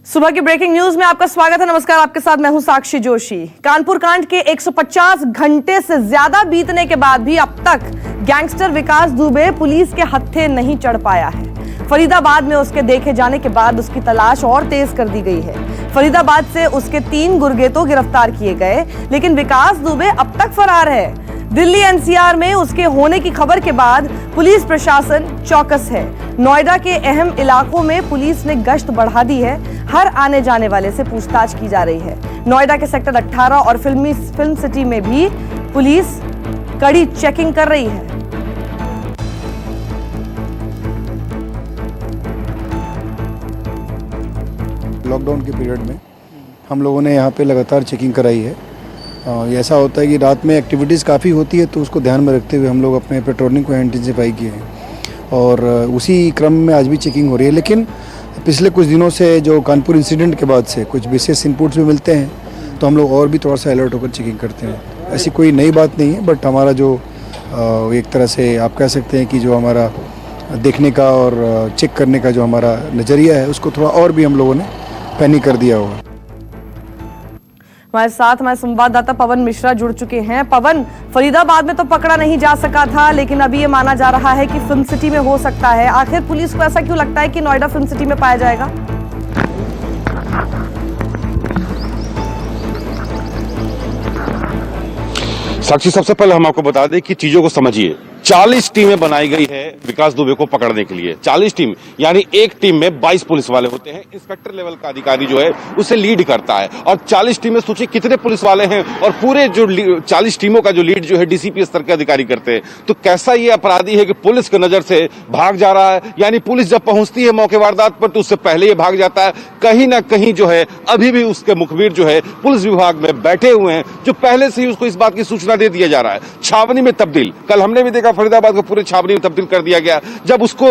सुबह की breaking news में आपका स्वागत है। नमस्कार, आपके साथ मैं हूं साक्षी जोशी। कानपुर कांड के 150 घंटे से ज्यादा बीतने के बाद भी अब तक गैंगस्टर विकास दुबे पुलिस के हत्थे नहीं चढ़ पाया है। फरीदाबाद में उसके देखे जाने के बाद उसकी तलाश और तेज कर दी गई है। फरीदाबाद से उसके 3 गुर्गे तो गिरफ्तार किए गए, लेकिन विकास दुबे अब तक फरार है। दिल्ली एनसीआर में उसके होने की खबर के बाद पुलिस प्रशासन चौकस है। नोएडा के अहम इलाकों में पुलिस ने गश्त बढ़ा दी है। हर आने जाने वाले से पूछताछ की जा रही है। नोएडा के सेक्टर 18 और फिल्म सिटी में भी पुलिस कड़ी चेकिंग कर रही है। लॉकडाउन के पीरियड में हम लोगों ने यहाँ पे लगातार चेकिंग कराई है। ऐसा होता है कि रात में एक्टिविटीज़ काफ़ी होती है, तो उसको ध्यान में रखते हुए हम लोग अपने पेट्रोलिंग को इंटेंसिफाई किए हैं और उसी क्रम में आज भी चेकिंग हो रही है। लेकिन पिछले कुछ दिनों से जो कानपुर इंसिडेंट के बाद से कुछ विशेष इनपुट्स भी मिलते हैं, तो हम लोग और भी थोड़ा सा अलर्ट होकर चेकिंग करते हैं। ऐसी कोई नई बात नहीं है, बट हमारा जो एक तरह से आप कह सकते हैं कि जो हमारा देखने का और चेक करने का जो हमारा नज़रिया है, उसको थोड़ा और भी हम लोगों ने पैनी कर दिया होगा। हमारे साथ हमारे संवाददाता पवन मिश्रा जुड़ चुके हैं। पवन, फरीदाबाद में तो पकड़ा नहीं जा सका था, लेकिन अभी ये माना जा रहा है कि फिल्म सिटी में हो सकता है। आखिर पुलिस को ऐसा क्यों लगता है कि नोएडा फिल्म सिटी में पाया जाएगा? साक्षी, सबसे पहले हम आपको बता दें कि चीजों को समझिए। 40 टीमें बनाई गई है विकास दुबे को पकड़ने के लिए। 40 टीम यानी एक टीम में 22 पुलिस वाले होते हैं। इंस्पेक्टर लेवल का अधिकारी जो है उसे लीड करता है, और 40 टीमें, सोचिए कितने पुलिस वाले हैं, और पूरे जो 40 टीमों का जो लीड जो है डीसीपी स्तर के अधिकारी करते हैं। तो कैसा ये अपराधी है कि पुलिस की नजर से भाग जा रहा है, यानी पुलिस जब पहुंचती है मौके वारदात पर तो उससे पहले ये भाग जाता है। कहीं ना कहीं जो है अभी भी उसके मुखबिर जो है पुलिस विभाग में बैठे हुए हैं, जो पहले से ही उसको इस बात की सूचना दे दिया जा रहा है। छावनी में तब्दील, कल हमने भी देखा फरीदाबाद को पूरे छावनी में तब्दील कर दिया गया। जब उसको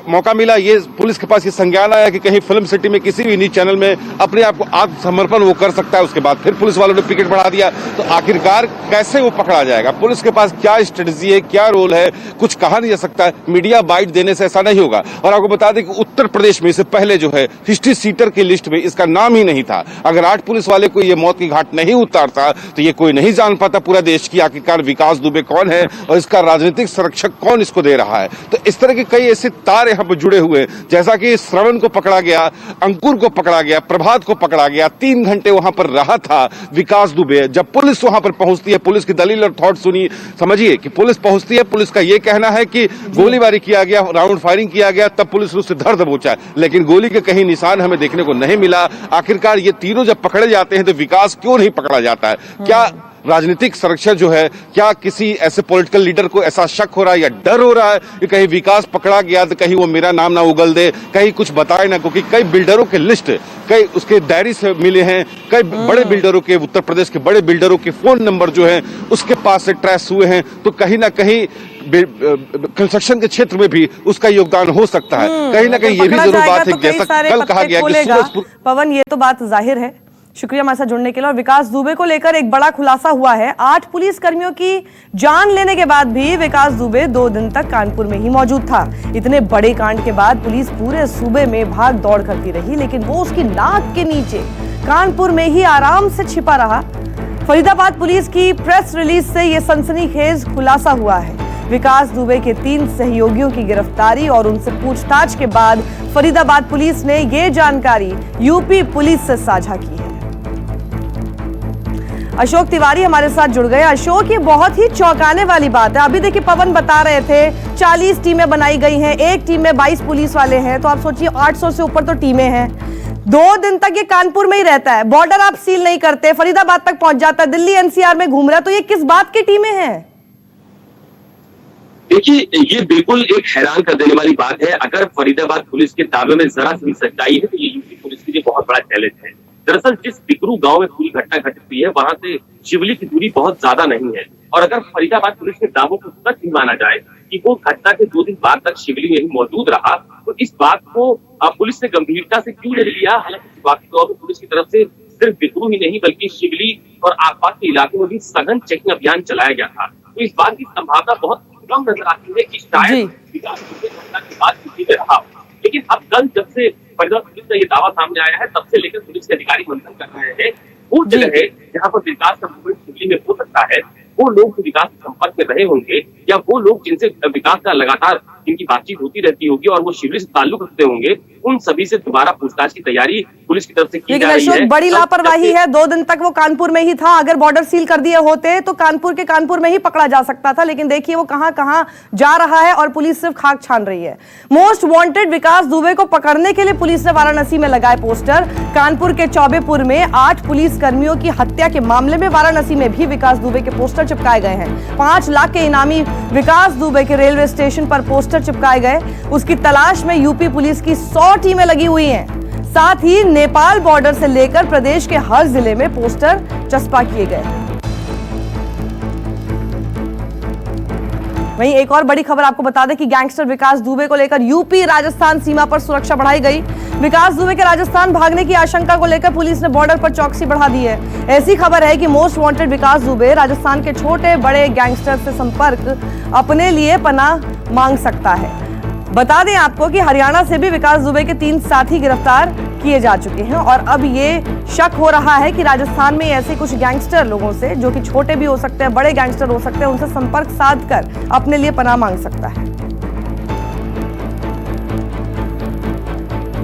मौका मिला, ये पुलिस के पास ये संज्ञान आया कि कहीं फिल्म सिटी में किसी भी न्यूज चैनल में अपने आप को आत्मसमर्पण वो कर सकता है, उसके बाद फिर पुलिस वालों ने पिकेट बढ़ा दिया। तो आखिरकार कैसे वो पकड़ा जाएगा? पुलिस के पास क्या स्ट्रेटजी है, क्या रोल है, कुछ कहा नहीं जा सकता है। मीडिया बाइट देने से ऐसा नहीं होगा। और आपको बता दें कि उत्तर प्रदेश में इससे पहले जो है हिस्ट्री सीटर की लिस्ट में इसका नाम ही नहीं था। अगर 8 पुलिस वाले को ये मौत की घाट नहीं उतारता तो ये कोई नहीं जान पाता पूरा देश की आखिरकार विकास दुबे कौन है और इसका राजनीतिक संरक्षक कौन इसको दे रहा है। तो इस तरह के कई ऐसे तार यहाँ पर जुड़े हुए, जैसा कि श्रवण को पकड़ा गया, अंकुर को पकड़ा गया, प्रभात को पकड़ा गया। 3 घंटे वहां पर रहा था विकास दुबे। जब पुलिस वहां पर पहुंचती है, पुलिस की दलील और थॉट सुनी, समझिए कि पुलिस पहुंचती है, पुलिस का यह कहना है कि गोलीबारी किया गया, राउंड फायरिंग किया गया, तब पुलिस ने उससे धर दबोचा, लेकिन गोली के कहीं निशान हमें देखने को नहीं मिला। आखिरकार ये तीनों जब पकड़े जाते हैं तो विकास क्यों नहीं पकड़ा जाता है? क्या राजनीतिक संरक्षण जो है, क्या किसी ऐसे पॉलिटिकल लीडर को ऐसा शक हो रहा है या डर हो रहा है कि कहीं विकास पकड़ा गया तो कहीं वो मेरा नाम ना उगल दे, कहीं कुछ बताए ना? क्योंकि कई बिल्डरों के लिस्ट, कई उसके डायरी से मिले हैं, कई बड़े बिल्डरों के, उत्तर प्रदेश के बड़े बिल्डरों के फोन नंबर जो है उसके पास से ट्रेस हुए हैं। तो कहीं ना कहीं कंस्ट्रक्शन के क्षेत्र में भी उसका योगदान हो सकता है। कहीं ना कहीं ये भी जरूर बात है, जैसा कल कहा गया कि पवन, ये तो बात जाहिर है। शुक्रिया हमारे साथ जुड़ने के लिए। और विकास दुबे को लेकर एक बड़ा खुलासा हुआ है। 8 पुलिस कर्मियों की जान लेने के बाद भी विकास दुबे 2 दिन तक कानपुर में ही मौजूद था। इतने बड़े कांड के बाद पुलिस पूरे सूबे में भाग दौड़ करती रही, लेकिन वो उसकी नाक के नीचे कानपुर में ही आराम से छिपा रहा। फरीदाबाद पुलिस की प्रेस रिलीज से यह सनसनीखेज खुलासा हुआ है। विकास दुबे के 3 सहयोगियों की गिरफ्तारी और उनसे पूछताछ के बाद फरीदाबाद पुलिस ने यह जानकारी यूपी पुलिस से साझा की है। अशोक तिवारी हमारे साथ जुड़ गए। अशोक, ये बहुत ही चौंकाने वाली बात है। अभी देखिए, पवन बता रहे थे 40 टीमें बनाई गई हैं, एक टीम में 22 पुलिस वाले हैं, तो आप सोचिए 800 से ऊपर तो टीमें हैं। 2 दिन तक ये कानपुर में ही रहता है, बॉर्डर आप सील नहीं करते, फरीदाबाद तक पहुंच जाता है, दिल्ली एनसीआर में घूम रहा है, तो ये किस बात की टीमें हैं? देखिए, ये बिल्कुल एक हैरान कर देने वाली बात है। अगर फरीदाबाद पुलिस के दावे में जरा सी सच्चाई है तो ये यूपी पुलिस के लिए बहुत बड़ा चैलेंज है। दरअसल जिस बिकरू गांव में पूरी घटना घटित हुई है, वहां से शिवली की दूरी बहुत ज्यादा नहीं है। और अगर फरीदाबाद पुलिस के दावों को सच ही माना जाए कि वो घटना के 2 दिन बाद तक शिवली में ही मौजूद रहा, तो इस बात को पुलिस ने गंभीरता से क्यों नहीं लिया? हालांकि बाकी तौर पर पुलिस की तरफ से सिर्फ बिकरू ही नहीं बल्कि शिवली और आसपास के इलाकों में भी सघन चेकिंग अभियान चलाया गया था। तो इस बात की संभावना बहुत कम नजर आती है कि शायद विकास घटना के बाद किसी में रहा। लेकिन अब कल जब से फरीदाबाद पुलिस का ये दावा सामने आया है, तब से लेकर पुलिस के अधिकारी मंथन कर रहे हैं। वो जगह है जहाँ पर विकास का मूवमेंट शिवली में हो सकता है, वो लोग विकास के संपर्क में रहे होंगे या वो लोग जिनसे विकास का लगातार इनकी बातचीत होती रहती होगी और वो शिवली से ताल्लुक रखते होंगे, उन सभी से दोबारा पूछताछ की तैयारी पुलिस की तरफ से की जा रही है। बड़ी लापरवाही है, 2 दिन तक वो कानपुर में ही था। अगर बॉर्डर सील कर दिए होते तो कानपुर में ही पकड़ा जा सकता था, लेकिन देखिए वो कहां कहां जा रहा है और पुलिस सिर्फ खाक छान रही है। मोस्ट वांटेड विकास दुबे को पकड़ने के लिए पुलिस ने वाराणसी में लगाए पोस्टर। कानपुर के चौबेपुर में 8 पुलिस कर्मियों की हत्या के मामले में वाराणसी में भी विकास दुबे के पोस्टर चिपकाए गए हैं। 5 लाख के इनामी विकास दुबे के रेलवे स्टेशन पर पोस्टर चिपकाए गए। उसकी तलाश में यूपी पुलिस की 100 टीमें लगी हुई हैं। साथ ही नेपाल बॉर्डर से लेकर प्रदेश के हर जिले में पोस्टर चस्पा किए गए। वहीं एक और बड़ी खबर आपको बता दें कि गैंगस्टर विकास दुबे को लेकर यूपी राजस्थान सीमा पर सुरक्षा बढ़ाई गई। विकास दुबे के राजस्थान भागने की आशंका को लेकर पुलिस ने बॉर्डर पर चौकसी बढ़ा दी है। ऐसी खबर है कि मोस्ट वांटेड विकास दुबे राजस्थान के छोटे बड़े गैंगस्टर से संपर्क अपने लिए पनाह मांग सकता है। बता दें आपको कि हरियाणा से भी विकास दुबे के 3 साथी गिरफ्तार किए जा चुके हैं और अब ये शक हो रहा है कि राजस्थान में ऐसे कुछ गैंगस्टर लोगों से, जो कि छोटे भी हो सकते हैं, बड़े गैंगस्टर हो सकते हैं, उनसे संपर्क साधकर अपने लिए पनाह मांग सकता है।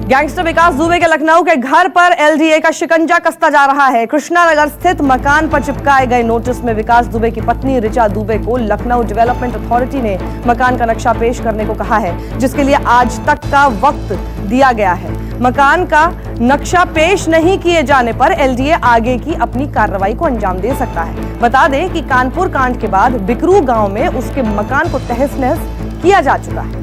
गैंगस्टर विकास दुबे के लखनऊ के घर पर एलडीए का शिकंजा कसता जा रहा है। कृष्णानगर स्थित मकान पर चिपकाए गए नोटिस में विकास दुबे की पत्नी ऋचा दुबे को लखनऊ डेवलपमेंट अथॉरिटी ने मकान का नक्शा पेश करने को कहा है, जिसके लिए आज तक का वक्त दिया गया है। मकान का नक्शा पेश नहीं किए जाने पर एलडीए आगे की अपनी कार्रवाई को अंजाम दे सकता है। बता दें कि कानपुर कांड के बाद बिकरू गांव में उसके मकान को तहस नहस किया जा चुका है।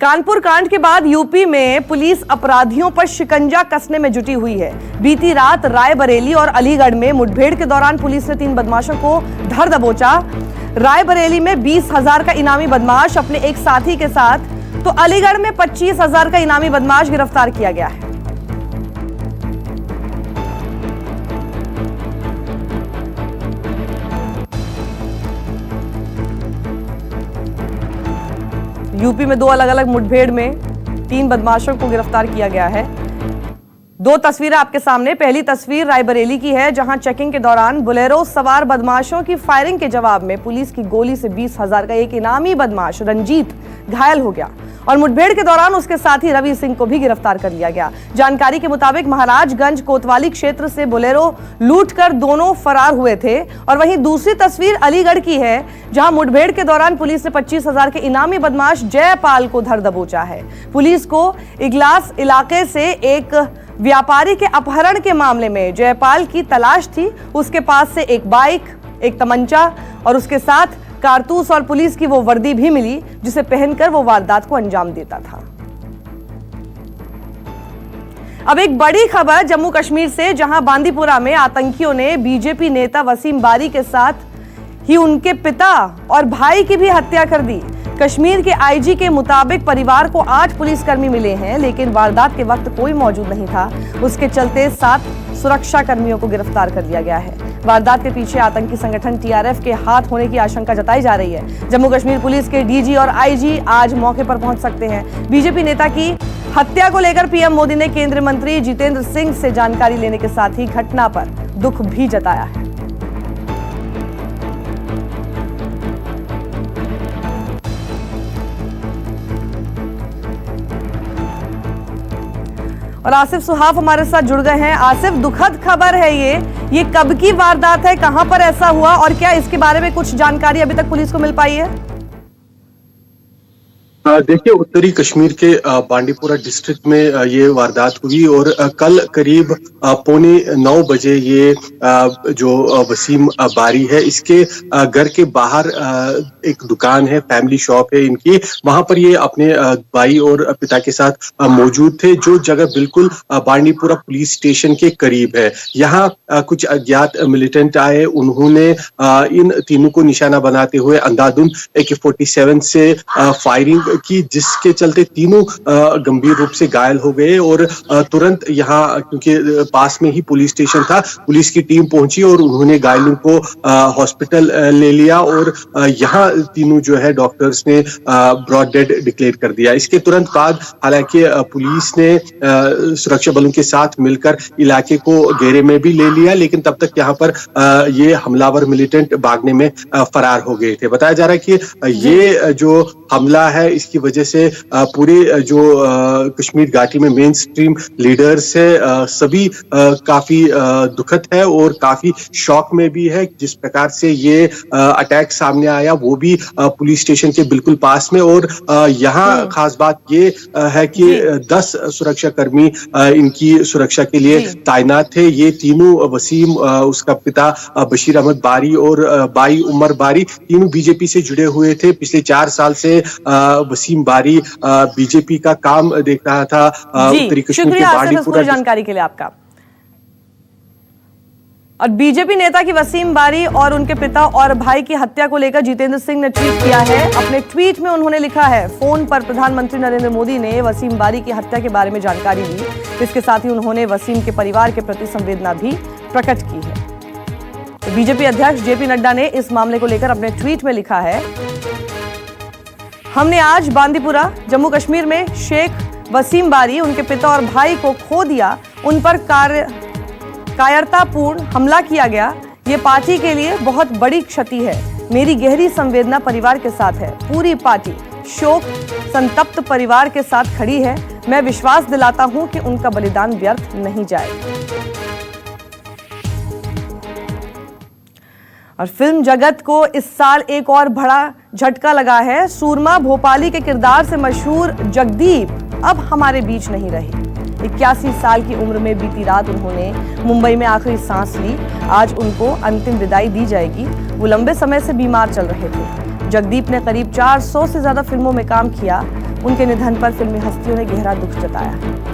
कानपुर कांड के बाद यूपी में पुलिस अपराधियों पर शिकंजा कसने में जुटी हुई है। बीती रात रायबरेली और अलीगढ़ में मुठभेड़ के दौरान पुलिस ने 3 बदमाशों को धर दबोचा। रायबरेली में 20,000 का इनामी बदमाश अपने एक साथी के साथ, तो अलीगढ़ में 25,000 का इनामी बदमाश गिरफ्तार किया गया है। यूपी में 2 अलग अलग मुठभेड़ में 3 बदमाशों को गिरफ्तार किया गया है। 2 तस्वीरें आपके सामने। पहली तस्वीर रायबरेली की है, जहां चेकिंग के दौरान बोलेरो सवार बदमाशों की फायरिंग के जवाब में पुलिस की गोली से 20,000 का एक इनामी बदमाश रंजीत घायल हो गया और मुठभेड़ के दौरान उसके साथी रवि सिंह को भी गिरफ्तार कर लिया गया। जानकारी के मुताबिक महाराजगंज कोतवाली क्षेत्र से बोलेरो लूटकर दोनों फरार हुए थे। और वहीं दूसरी तस्वीर अलीगढ़ की है, जहां मुठभेड़ के दौरान पुलिस ने 25,000 के इनामी बदमाश जयपाल को धर दबोचा है। पुलिस को इगलास इलाके से एक व्यापारी के अपहरण के मामले में जयपाल की तलाश थी। उसके पास से एक बाइक, एक तमंचा और उसके साथ कारतूस और पुलिस की वो वर्दी भी मिली, जिसे पहनकर वो वारदात को अंजाम देता था। अब एक बड़ी खबर जम्मू कश्मीर से, जहां बांदीपुरा में आतंकियों ने बीजेपी नेता वसीम बारी के साथ ही उनके पिता और भाई की भी हत्या कर दी। कश्मीर के आईजी के मुताबिक परिवार को 8 पुलिसकर्मी मिले हैं, लेकिन वारदात के वक्त कोई मौजूद नहीं था। उसके चलते 7 सुरक्षा कर्मियों को गिरफ्तार कर लिया गया है। वारदात के पीछे आतंकी संगठन टीआरएफ के हाथ होने की आशंका जताई जा रही है। जम्मू कश्मीर पुलिस के डीजी और आईजी आज मौके पर पहुंच सकते हैं। बीजेपी नेता की हत्या को लेकर पीएम मोदी ने केंद्रीय मंत्री जितेंद्र सिंह से जानकारी लेने के साथ ही घटना पर दुख भी जताया है। और आसिफ सुहाफ हमारे साथ जुड़ गए हैं। आसिफ, दुखद खबर है ये कब की वारदात है, कहां पर ऐसा हुआ और क्या इसके बारे में कुछ जानकारी अभी तक पुलिस को मिल पाई है? देखिए, उत्तरी कश्मीर के बांडीपुरा डिस्ट्रिक्ट में ये वारदात हुई और कल करीब 8:45 बजे ये जो वसीम बारी है, इसके घर के बाहर एक दुकान है, फैमिली शॉप है इनकी, वहां पर ये अपने भाई और पिता के साथ मौजूद थे, जो जगह बिल्कुल बांडीपुरा पुलिस स्टेशन के करीब है। यहाँ कुछ अज्ञात मिलिटेंट आए, उन्होंने इन तीनों को निशाना बनाते हुए अंधाधुंध AK-47 से फायरिंग की, जिसके चलते तीनों गंभीर रूप से घायल हो गए और तुरंत यहाँ, क्योंकि पास में ही पुलिस स्टेशन था, पुलिस की टीम पहुंची और उन्होंने घायलों को हॉस्पिटल ले लिया और यहाँ तीनों जो है डॉक्टर्स ने ब्रॉड डेड डिक्लेयर कर दिया। इसके तुरंत बाद हालांकि पुलिस ने सुरक्षा बलों के साथ मिलकर इलाके को घेरे में भी ले लिया, लेकिन तब तक यहाँ पर ये हमलावर मिलिटेंट भागने में फरार हो गए थे। बताया जा रहा है कि ये जो हमला है इसकी वजह से पूरे जो कश्मीर घाटी में मेन स्ट्रीम लीडर्स है सभी काफी दुखद है और काफी शॉक में भी है। जिस प्रकार से ये अटैक सामने आया वो भी पुलिस स्टेशन के बिल्कुल पास में, और यहाँ खास बात ये है कि 10 सुरक्षा कर्मी इनकी सुरक्षा के लिए तैनात थे। ये तीनों वसीम, उसका पिता बशीर अहमद बारी और भाई उमर बारी, तीनों बीजेपी से जुड़े हुए थे। पिछले 4 साल से वसीम बारी बीजेपी का काम देख रहा था उत्तरी कश्मीर के बांडीपुरा। जानकारी के लिए आपका। और बीजेपी नेता की वसीम बारी और उनके पिता और भाई की हत्या को लेकर जितेंद्र सिंह ने ट्वीट किया है। अपने ट्वीट में उन्होंने लिखा है, फोन पर प्रधानमंत्री नरेंद्र मोदी ने वसीम बारी की हत्या के बारे में जानकारी दी। इसके साथ ही उन्होंने वसीम के परिवार के प्रति संवेदना भी प्रकट की है। तो बीजेपी अध्यक्ष जेपी नड्डा ने इस मामले को लेकर अपने ट्वीट में लिखा है, हमने आज बांदीपुरा जम्मू कश्मीर में शेख वसीम बारी, उनके पिता और भाई को खो दिया। उन पर कायरतापूर्ण हमला किया गया। ये पार्टी के लिए बहुत बड़ी क्षति है। मेरी गहरी संवेदना परिवार के साथ है। पूरी पार्टी शोक संतप्त परिवार के साथ खड़ी है। मैं विश्वास दिलाता हूं कि उनका बलिदान व्यर्थ नहीं जाएगा। और फिल्म जगत को इस साल एक और बड़ा झटका लगा है। सूरमा भोपाली के किरदार से मशहूर जगदीप अब हमारे बीच नहीं रहे। 81 साल की उम्र में बीती रात उन्होंने मुंबई में आखिरी सांस ली। आज उनको अंतिम विदाई दी जाएगी। वो लंबे समय से बीमार चल रहे थे। जगदीप ने करीब 400 से ज्यादा फिल्मों में काम किया। उनके निधन पर फिल्मी हस्तियों ने गहरा दुख जताया।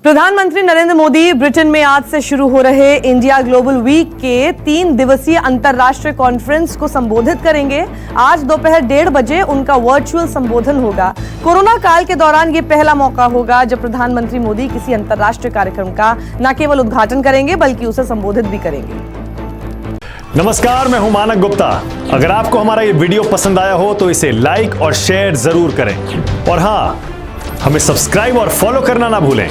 प्रधानमंत्री नरेंद्र मोदी ब्रिटेन में आज से शुरू हो रहे इंडिया ग्लोबल वीक के 3 दिवसीय अंतर्राष्ट्रीय कॉन्फ्रेंस को संबोधित करेंगे। आज दोपहर 1:30 बजे उनका वर्चुअल संबोधन होगा। कोरोना काल के दौरान ये पहला मौका होगा जब प्रधानमंत्री मोदी किसी अंतर्राष्ट्रीय कार्यक्रम का न केवल उद्घाटन करेंगे बल्कि उसे संबोधित भी करेंगे। नमस्कार, मैं हूं मानक गुप्ता। अगर आपको हमारा ये वीडियो पसंद आया हो तो इसे लाइक और शेयर जरूर करें, और हाँ, हमें सब्सक्राइब और फॉलो करना ना भूलें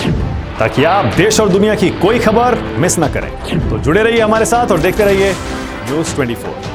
ताकि आप देश और दुनिया की कोई खबर मिस ना करें। तो जुड़े रहिए हमारे साथ और देखते रहिए न्यूज़ 24।